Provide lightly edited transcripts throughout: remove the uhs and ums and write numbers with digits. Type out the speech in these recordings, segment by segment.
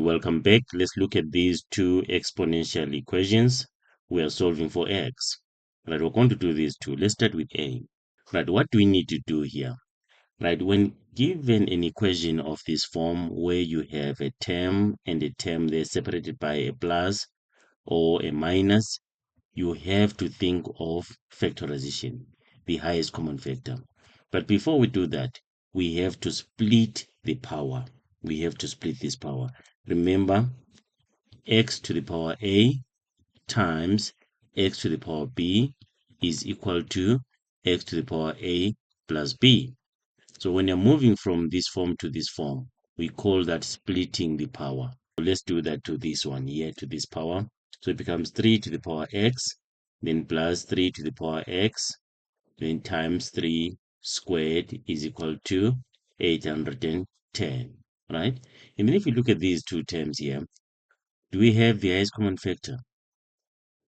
welcome back. Let's look at these two exponential equations. We are solving for x. Right, we're going to do these two. Let's start with a. Right, what do we need to do here? Right, when given an equation of this form where you have a term and a term they're separated by a plus or a minus, you have to think of factorization, the highest common factor. But before we do that, we have to split the power. We have to split this power. Remember, x to the power a times x to the power b is equal to x to the power a plus b. So when you're moving from this form to this form, we call that splitting the power. So let's do that to this one here, to this power. So it becomes 3 to the power x, then plus 3 to the power x, then times 3 squared is equal to 810, right? And then if you look at these two terms here, do we have the highest common factor?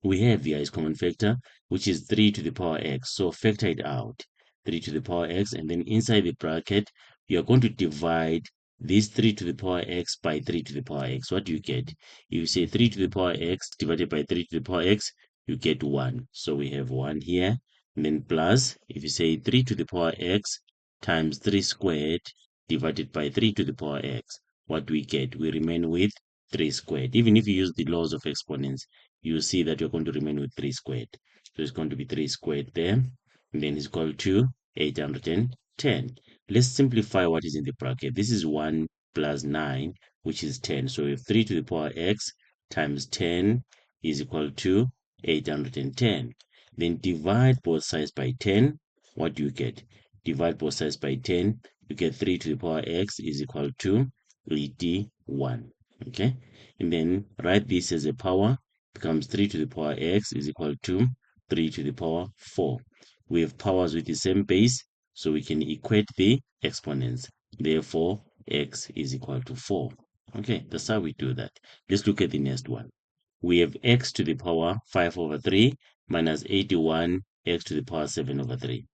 We have the highest common factor, which is 3 to the power x. So factor it out, 3 to the power x, and then inside the bracket, you are going to divide this 3 to the power x by 3 to the power x. What do you get? If you say 3 to the power x divided by 3 to the power x, you get 1. So we have 1 here. And then plus, if you say 3 to the power x times 3 squared divided by 3 to the power x, what do we get? We remain with 3 squared. Even if you use the laws of exponents, you see that you're going to remain with 3 squared. So it's going to be 3 squared there. And then it's equal to 810. Let's simplify what is in the bracket. This is 1 plus 9, which is 10. So we have 3 to the power x times 10 is equal to 810. Then divide both sides by 10. What do you get? Divide both sides by 10. You get 3 to the power x is equal to 81. Okay? And then write this as a power. Becomes 3 to the power x is equal to 3 to the power 4. We have powers with the same base, so we can equate the exponents. Therefore, x is equal to 4. Okay, that's how we do that. Let's look at the next one. We have x to the power 5 over 3 minus 81 x to the power 7 over 3,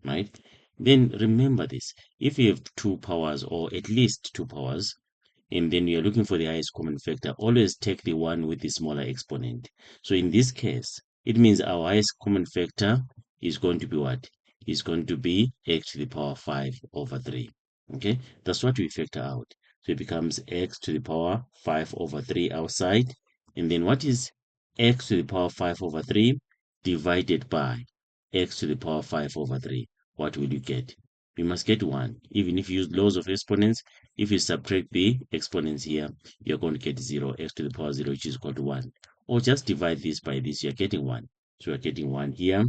right? Then remember this. If you have two powers or at least two powers, and then you're looking for the highest common factor, always take the one with the smaller exponent. So in this case, it means our highest common factor is going to be what? Is going to be x to the power 5 over 3. Okay, that's what we factor out. So it becomes x to the power 5 over 3 outside. And then what is x to the power 5 over 3 divided by x to the power 5 over 3? What will you get? You must get 1. Even if you use laws of exponents, if you subtract the exponents here, you're going to get 0, x to the power 0, which is equal to 1. Or just divide this by this, you're getting 1. So you're getting 1 here,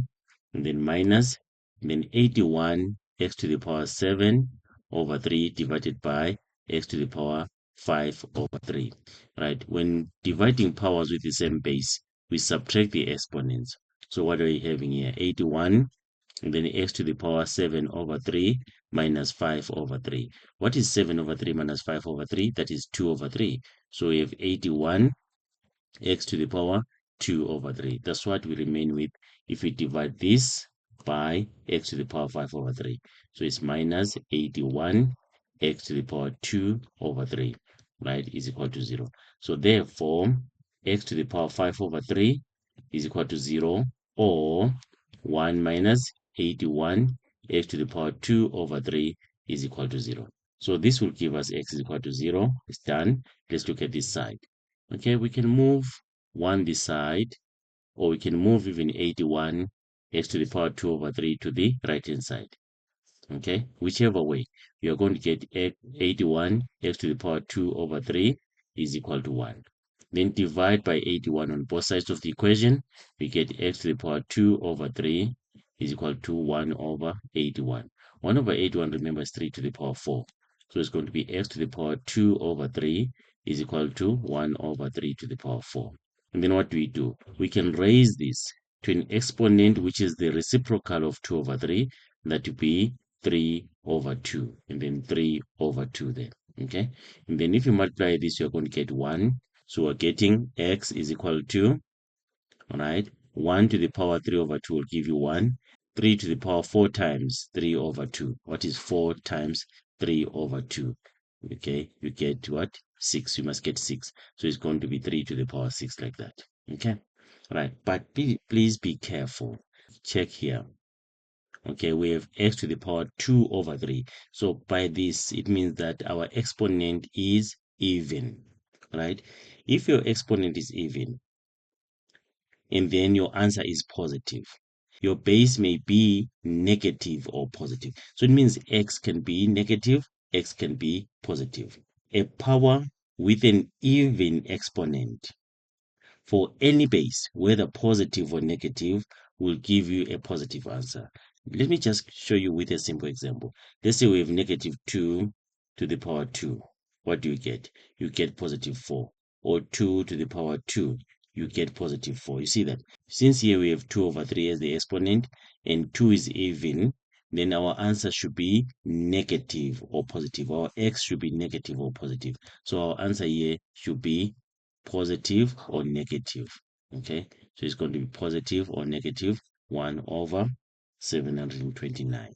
and then minus, and then 81 x to the power 7 over 3 divided by x to the power 5 over 3. Right? When dividing powers with the same base, we subtract the exponents. So what are we having here? 81 and then x to the power 7 over 3 minus 5 over 3. What is 7 over 3 minus 5 over 3? That is 2 over 3. So we have 81 x to the power 2 over 3. That's what we remain with if we divide this by x to the power 5 over 3. So it's minus 81 x to the power 2 over 3, right, is equal to 0. So therefore, x to the power 5 over 3 is equal to 0, or 1 minus 81 x to the power 2 over 3 is equal to 0. So this will give us x is equal to 0. It's done. Let's look at this side. Okay, we can move 1 this side, or we can move even 81 x to the power 2 over 3 to the right hand side. Okay, whichever way, we are going to get 81 x to the power 2 over 3 is equal to 1. Then divide by 81 on both sides of the equation. We get x to the power 2 over 3 is equal to 1 over 81. 1 over 81, remember, is 3 to the power 4. So it's going to be x to the power 2 over 3 is equal to 1 over 3 to the power 4. And then what do? We can raise this to an exponent which is the reciprocal of 2 over 3, that would be 3 over 2, and then 3 over 2 there. Okay, and then if you multiply this, you're going to get 1. So we're getting x is equal to, all right, 1 to the power 3 over 2 will give you 1. 3 to the power 4 times 3 over 2. What is 4 times 3 over 2? okay, you get what? 6. You must get 6. So it's going to be 3 to the power 6 like that. Okay, right. But please be careful. Check here. Okay, we have x to the power 2 over 3. So by this, it means that our exponent is even, right? If your exponent is even, and then your answer is positive, your base may be negative or positive. So it means x can be negative, x can be positive. A power with an even exponent for any base, whether positive or negative, will give you a positive answer. Let me just show you with a simple example. Let's say we have negative 2 to the power 2. What do you get? You get positive 4. Or 2 to the power 2, you get positive 4. You see that? Since here we have 2 over 3 as the exponent, and 2 is even, then our answer should be negative or positive. Our x should be negative or positive. So our answer here should be positive or negative. Okay, so it's going to be positive or negative 1 over 729.